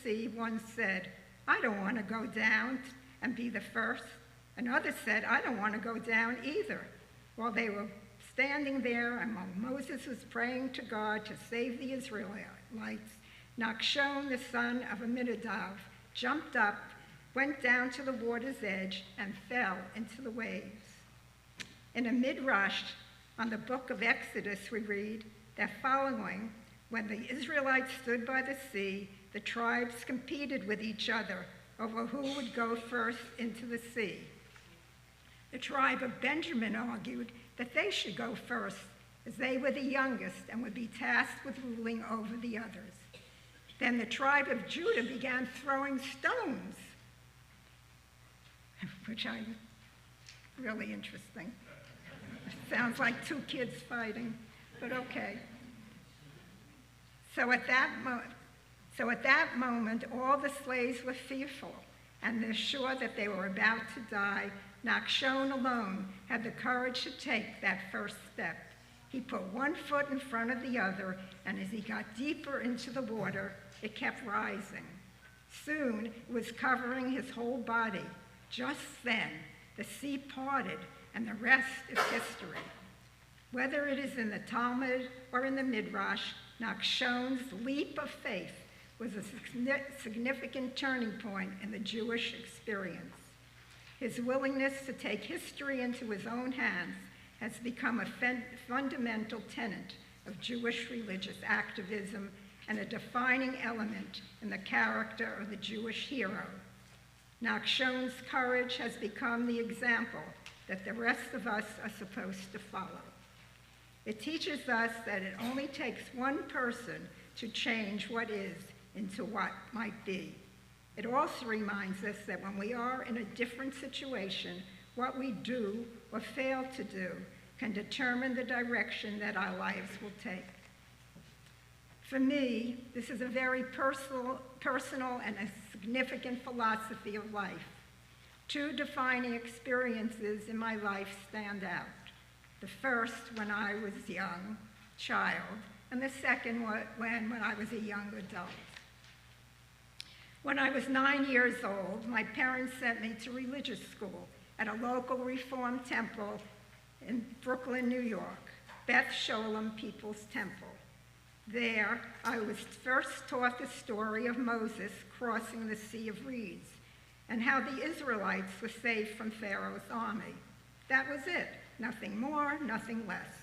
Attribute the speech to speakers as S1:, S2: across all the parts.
S1: sea, one said, "I don't want to go down and be the first." Another said, "I don't want to go down either." While they were standing there and while Moses was praying to God to save the Israelites, Nachshon, the son of Amminadab, jumped up, went down to the water's edge, and fell into the waves. In a midrash on the book of Exodus, we read that following, when the Israelites stood by the sea, the tribes competed with each other over who would go first into the sea. The tribe of Benjamin argued that they should go first, as they were the youngest and would be tasked with ruling over the others. Then the tribe of Judah began throwing stones, which I really interesting. It sounds like two kids fighting, but okay. So at that moment, all the slaves were fearful, and they're sure that they were about to die. Nachshon alone had the courage to take that first step. He put one foot in front of the other, and as he got deeper into the water, it kept rising. Soon, it was covering his whole body. Just then, the sea parted, and the rest is history. Whether it is in the Talmud or in the Midrash, Nachshon's leap of faith was a significant turning point in the Jewish experience. His willingness to take history into his own hands has become a fundamental tenet of Jewish religious activism and a defining element in the character of the Jewish hero. Nachshon's courage has become the example that the rest of us are supposed to follow. It teaches us that it only takes one person to change what is into what might be. It also reminds us that when we are in a different situation, what we do or fail to do can determine the direction that our lives will take. For me, this is a very personal and a significant philosophy of life. Two defining experiences in my life stand out. The first when I was a young child, and the second when I was a young adult. When I was 9 years old, my parents sent me to religious school at a local Reformed temple in Brooklyn, New York, Beth Sholem People's Temple. There, I was first taught the story of Moses crossing the Sea of Reeds and how the Israelites were saved from Pharaoh's army. That was it. Nothing more, nothing less.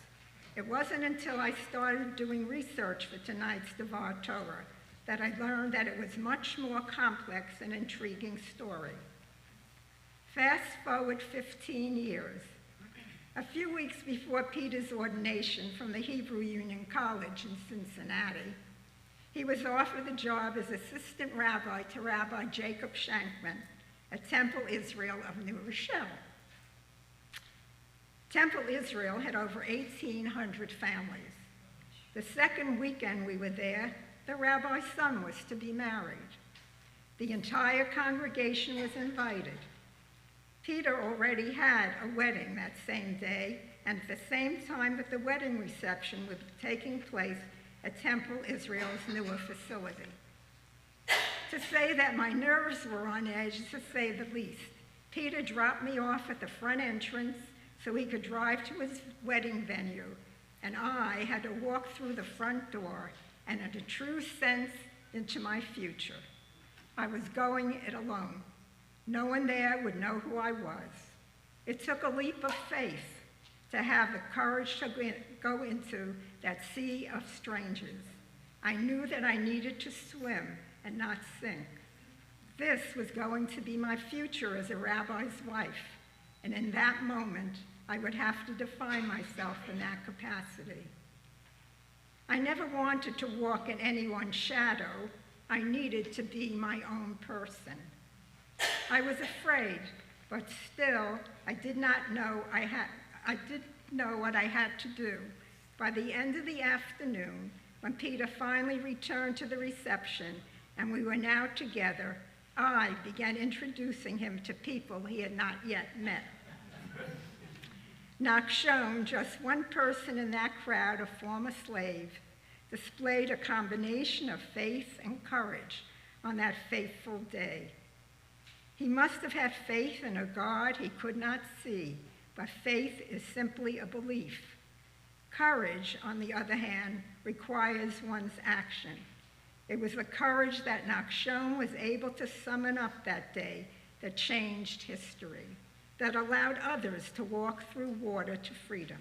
S1: It wasn't until I started doing research for tonight's Devar Torah that I learned that it was much more complex and intriguing story. Fast forward 15 years. A few weeks before Peter's ordination from the Hebrew Union College in Cincinnati, he was offered the job as assistant rabbi to Rabbi Jacob Shankman at Temple Israel of New Rochelle. Temple Israel had over 1,800 families. The second weekend we were there, the rabbi's son was to be married. The entire congregation was invited. Peter already had a wedding that same day, and at the same time that the wedding reception was taking place at Temple Israel's newer facility. To say that my nerves were on edge, to say the least. Peter dropped me off at the front entrance so he could drive to his wedding venue, and I had to walk through the front door and had a true sense into my future. I was going it alone. No one there would know who I was. It took a leap of faith to have the courage to go into that sea of strangers. I knew that I needed to swim and not sink. This was going to be my future as a rabbi's wife, and in that moment, I would have to define myself in that capacity. I never wanted to walk in anyone's shadow. I needed to be my own person. I was afraid, but still, I did know what I had to do. By the end of the afternoon, when Peter finally returned to the reception and we were now together, I began introducing him to people he had not yet met. Nachshon, just one person in that crowd, a former slave, displayed a combination of faith and courage, on that fateful day. He must have had faith in a God he could not see, but faith is simply a belief. Courage, on the other hand, requires one's action. It was the courage that Nachshon was able to summon up that day that changed history, that allowed others to walk through water to freedom.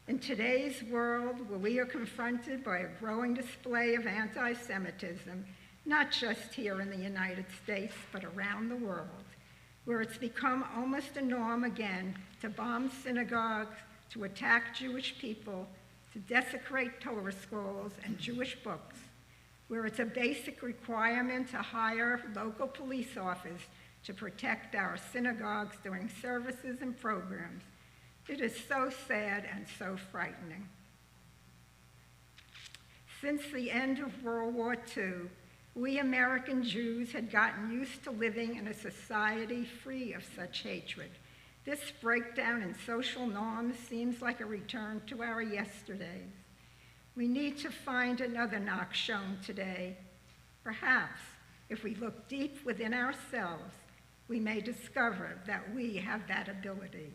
S1: In today's world, where we are confronted by a growing display of anti-Semitism, not just here in the United States, but around the world, where it's become almost a norm again to bomb synagogues, to attack Jewish people, to desecrate Torah scrolls and Jewish books, where it's a basic requirement to hire local police officers to protect our synagogues during services and programs. It is so sad and so frightening. Since the end of World War II, we American Jews had gotten used to living in a society free of such hatred. This breakdown in social norms seems like a return to our yesterdays. We need to find another Nachshon today. Perhaps, if we look deep within ourselves, we may discover that we have that ability.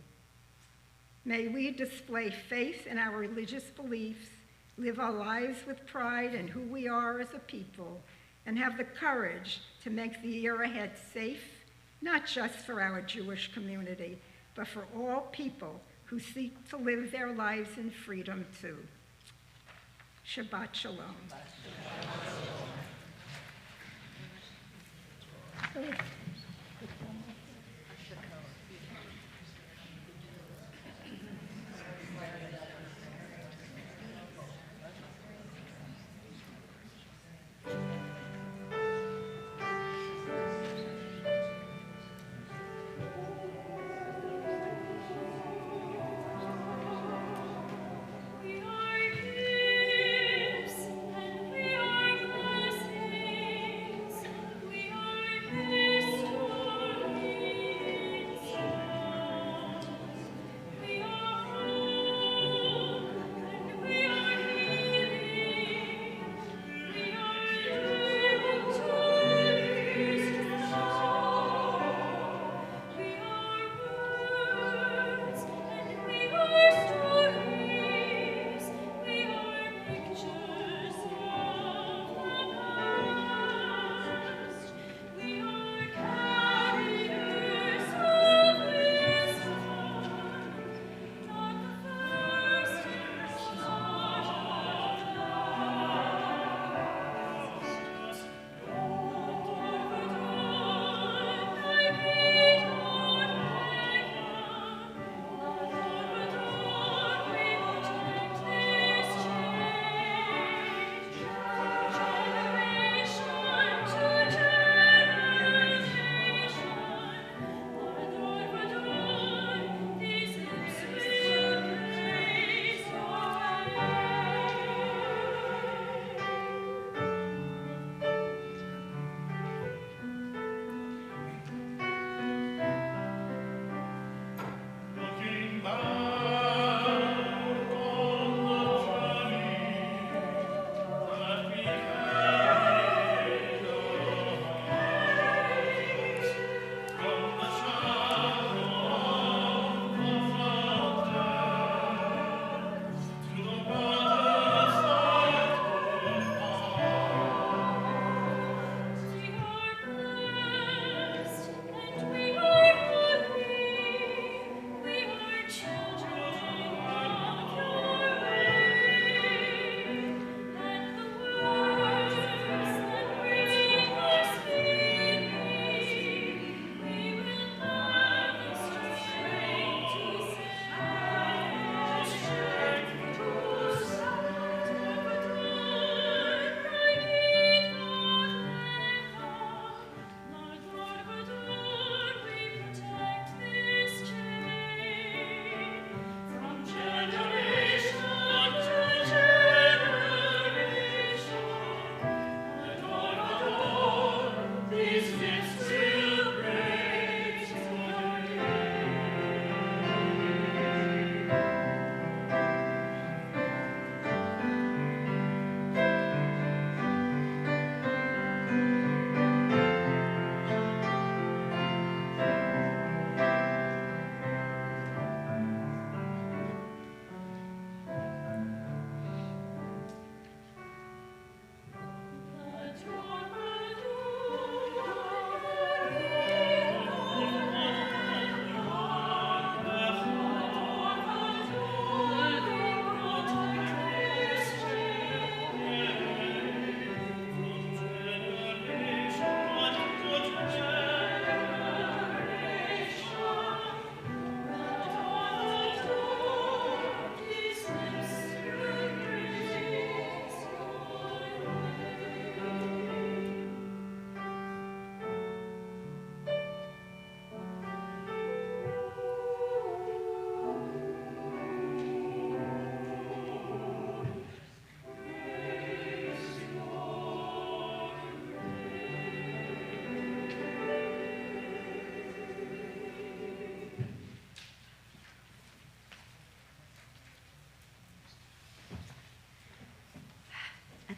S1: May we display faith in our religious beliefs, live our lives with pride in who we are as a people, and have the courage to make the year ahead safe, not just for our Jewish community, but for all people who seek to live their lives in freedom too. Shabbat Shalom.
S2: We are gifts, and we are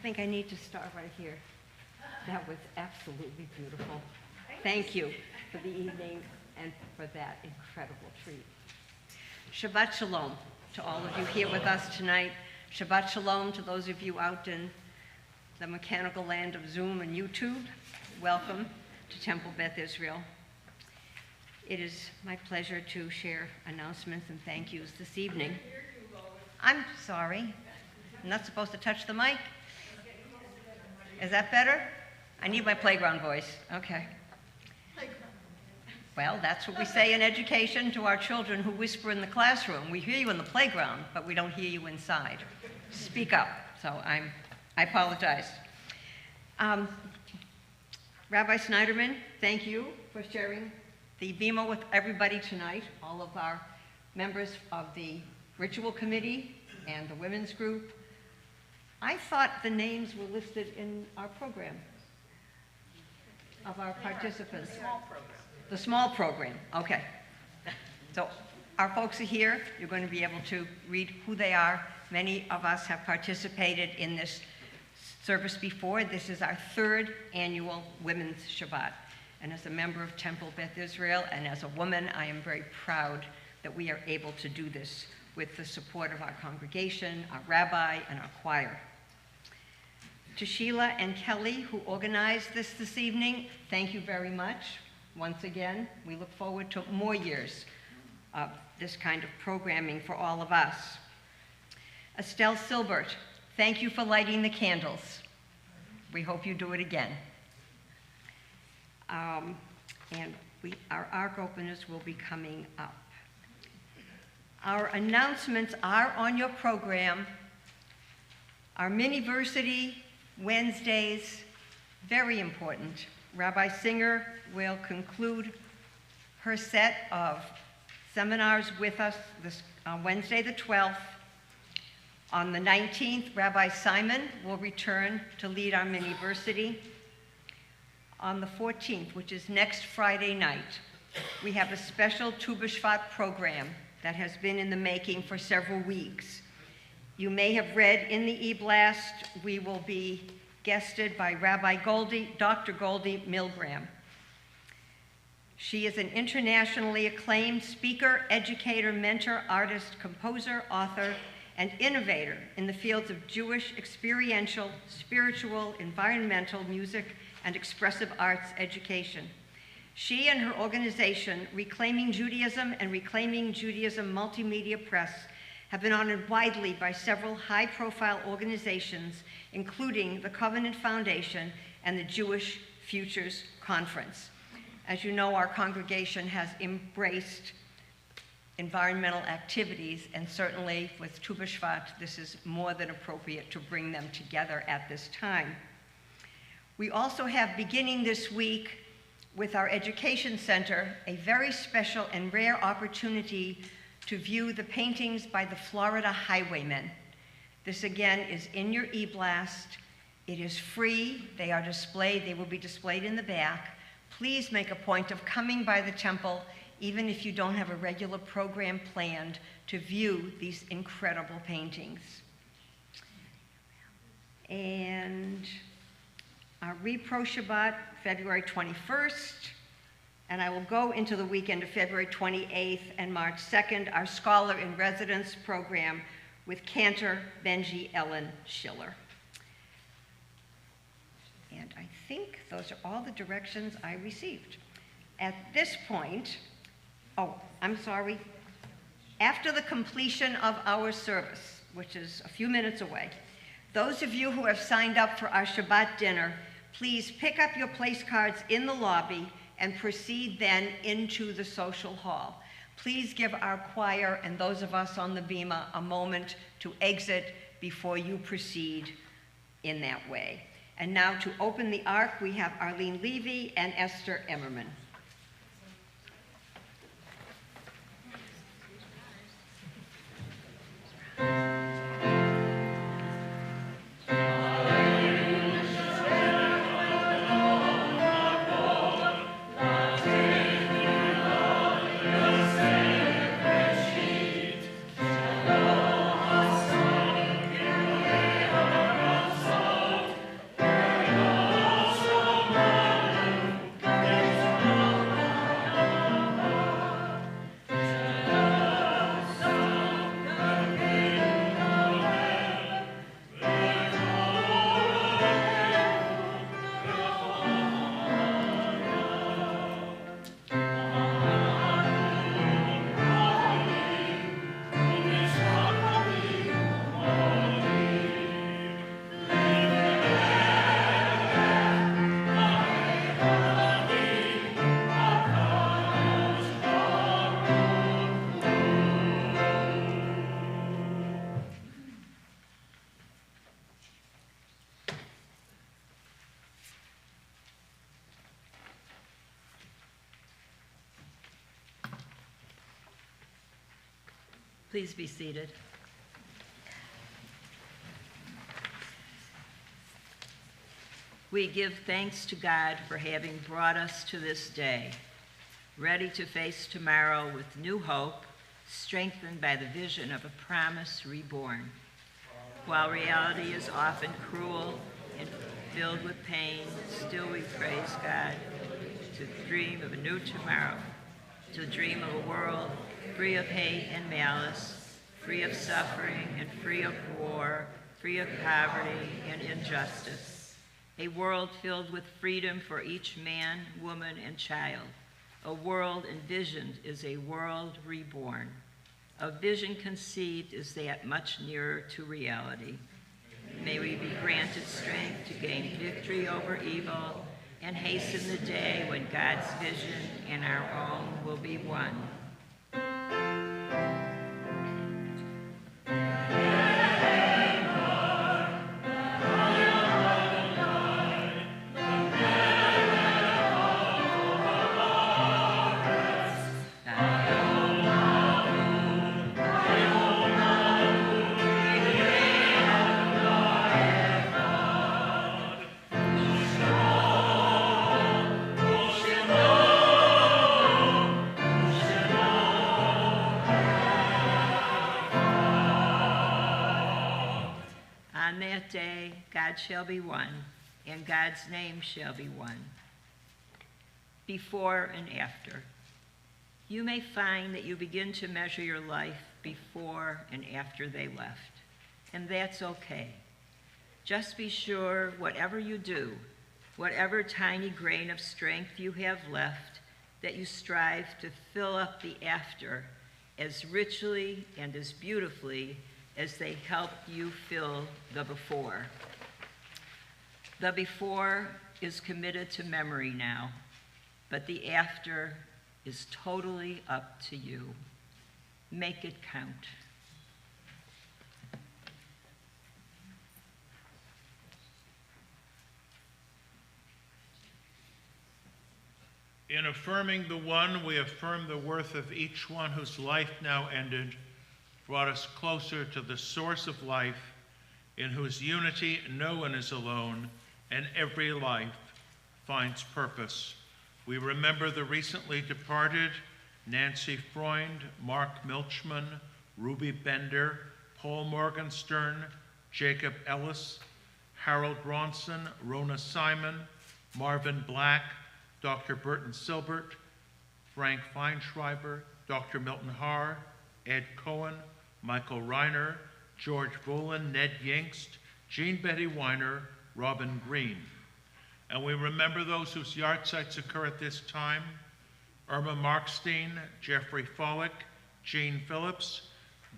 S2: think I need to start right here. That was absolutely beautiful. Thank you for the evening and for that incredible treat. Shabbat Shalom to all of you here with us tonight. Shabbat Shalom to those of you out in the mechanical land of Zoom and YouTube. Welcome to Temple Beth Israel. It is my pleasure to share announcements and thank yous this evening. I'm sorry. I'm not supposed to touch the mic? Is that better? I need my playground voice. Okay. Well, that's what we say in education to our children who whisper in the classroom. We hear you in the playground, but we don't hear you inside. Speak up. So I apologize. Rabbi Snyderman, thank you for sharing the bima with everybody tonight, all of our members of the ritual committee and the women's group. I thought the names were listed in our program of our participants.
S3: Small program.
S2: The small program, okay. So our folks are here. You're going to be able to read who they are. Many of us have participated in this service before. This is our 3rd annual Women's Shabbat. And as a member of Temple Beth Israel and as a woman, I am very proud that we are able to do this with the support of our congregation, our rabbi, and our choir. To Sheila and Kelly, who organized this evening, thank you very much. Once again, we look forward to more years of this kind of programming for all of us. Estelle Silbert, thank you for lighting the candles. We hope you do it again. And our ark openers will be coming up. Our announcements are on your program. Our mini-versity Wednesdays, very important. Rabbi Singer will conclude her set of seminars with us this Wednesday the 12th. On the 19th, Rabbi Simon will return to lead our mini-versity. On the 14th, which is next Friday night, we have a special Tu B'Shvat program that has been in the making for several weeks. You may have read in the e-blast, we will be guested by Dr. Goldie Milgram. She is an internationally acclaimed speaker, educator, mentor, artist, composer, author, and innovator in the fields of Jewish experiential, spiritual, environmental, music, and expressive arts education. She and her organization, Reclaiming Judaism and Reclaiming Judaism Multimedia Press, have been honored widely by several high-profile organizations, including the Covenant Foundation and the Jewish Futures Conference. As you know, our congregation has embraced environmental activities, and certainly with Tu B'Shvat, this is more than appropriate to bring them together at this time. We also have, beginning this week with our Education Center, a very special and rare opportunity to view the paintings by the Florida Highwaymen. This again is in your e-blast. It is free. They are displayed. They will be displayed in the back. Please make a point of coming by the temple, even if you don't have a regular program planned, to view these incredible paintings. And our Repro Shabbat, February 21st, and I will go into the weekend of February 28th and March 2nd, our Scholar in Residence program with Cantor Benji Ellen Schiller. And I think those are all the directions I received. At this point, oh, I'm sorry, after the completion of our service, which is a few minutes away, those of you who have signed up for our Shabbat dinner, please pick up your place cards in the lobby and proceed then into the social hall. Please give our choir and those of us on the bima a moment to exit before you proceed in that way. And now to open the ark, we have Arlene Levy and Esther Emmerman.
S4: Oh
S3: Please be seated. We give thanks to God for having brought us to this day, ready to face tomorrow with new hope, strengthened by the vision of a promise reborn. While reality is often cruel and filled with pain, still we praise God to dream of a new tomorrow, to dream of a world free of hate and malice, free of suffering and free of war, free of poverty and injustice. A world filled with freedom for each man, woman, and child. A world envisioned is a world reborn. A vision conceived is that much nearer to reality. May we be granted strength to gain victory over evil and hasten the day when God's vision and our own will be one. On that day, God shall be one, and God's name shall be one. Before and after. You may find that you begin to measure your life before and after they left, and that's okay. Just be sure whatever you do, whatever tiny grain of strength you have left, that you strive to fill up the after as richly and as beautifully as they help you fill the before. The before is committed to memory now, but the after is totally up to you. Make it count.
S4: In affirming the one, we affirm the worth of each one whose life now ended, brought us closer to the source of life, in whose unity no one is alone, and every life finds purpose. We remember the recently departed Nancy Freund, Mark Milchman, Ruby Bender, Paul Morgenstern, Jacob Ellis, Harold Ronson, Rona Simon, Marvin Black, Dr. Burton Silbert, Frank Feinschreiber, Dr. Milton Haar, Ed Cohen, Michael Reiner, George Volin, Ned Yingst, Jean Betty Weiner, Robin Green. And we remember those whose yahrzeits occur at this time: Irma Markstein, Jeffrey Follick, Jean Phillips,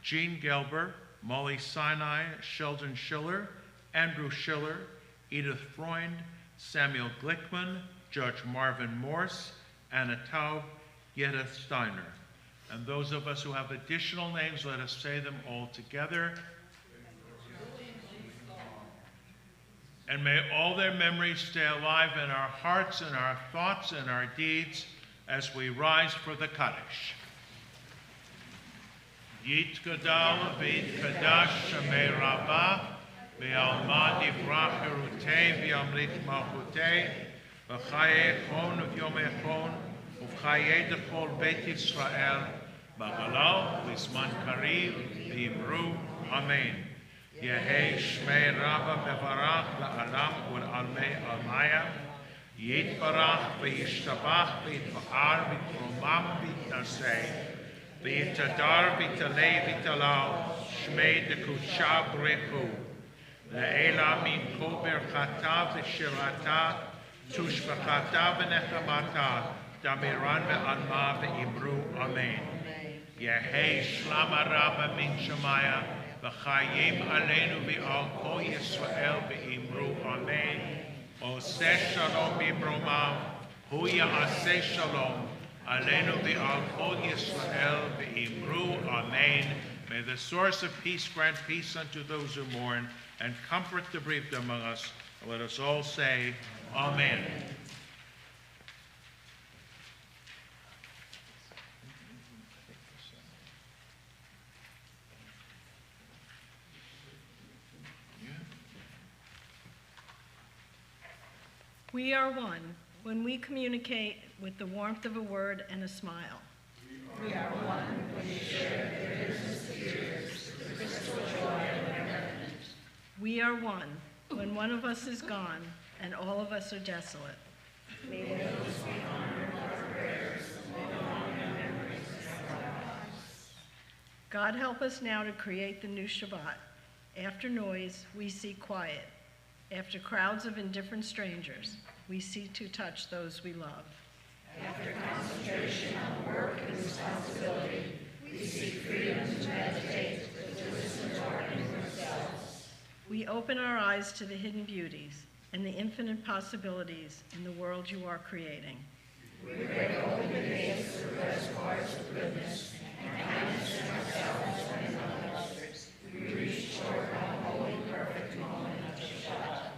S4: Jean Gelber, Molly Sinai, Sheldon Schiller, Andrew Schiller, Edith Freund, Samuel Glickman, Judge Marvin Morse, Anna Taub, Yetta Steiner. And those of us who have additional names, let us say them all together. And may all their memories stay alive in our hearts and our thoughts and our deeds as we rise for the Kaddish. Yit Gadal V'Yit Kadash Shemei Rabbah V'Alma Divrach Herutei V'Yamrit Malchutei V'Chayei Chon V'Yomei Chon V'Chayei Dechol Beit Yisrael B'Galal V'Zman Kariv V'Yimru Amen. Yehei Shmei Rabba Mevarach La'alam Ul'almei Almaya Yitbarach V'Yishtabach V'Yitba'ar V'Yitromam V'Yitnasei V'Yitadar V'Yitalei V'Yitalau Shmei Dekucha Brechu Le'ela Min Kol Berchata V'Shirata Tushbachata V'Nechamata Damiran Ve'alma Ve'imru Amen. Yehei Shlama Rabba Min Shemaya V'chayim Aleinu V'al Kol Yisrael Ve'imru Amen. Oseh Shalom B'Imromav Hu Ya'aseh Shalom Aleinu V'al Kol Yisrael Ve'imru Amen. May the source of peace grant peace unto those who mourn and comfort the bereaved among us. Let us all say, Amen.
S5: We are one when we communicate with the warmth of a word and a smile.
S1: We are one when we share the bitterness of tears, the crystal joy of merriment.
S5: We are one when one of us is gone and all of us are desolate.
S1: May those we honor with our prayers live on in memories of our lives.
S5: God help us now to create the new Shabbat. After noise, we seek quiet. After crowds of indifferent strangers, we seek to touch those we love.
S1: After concentration on work and responsibility, we seek freedom to meditate to listen to our inner selves.
S5: We open our eyes to the hidden beauties and the infinite possibilities in the world you are creating.
S1: We break open the gates of reservoirs of goodness and kindness in ourselves and in others. We reach toward a holy, perfect moment of Shabbat.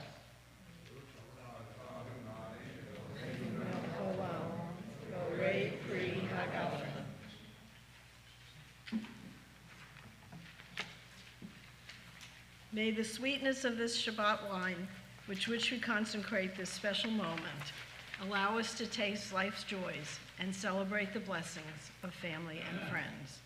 S5: May the sweetness of this Shabbat wine, with which we consecrate this special moment, allow us to taste life's joys and celebrate the blessings of family and friends.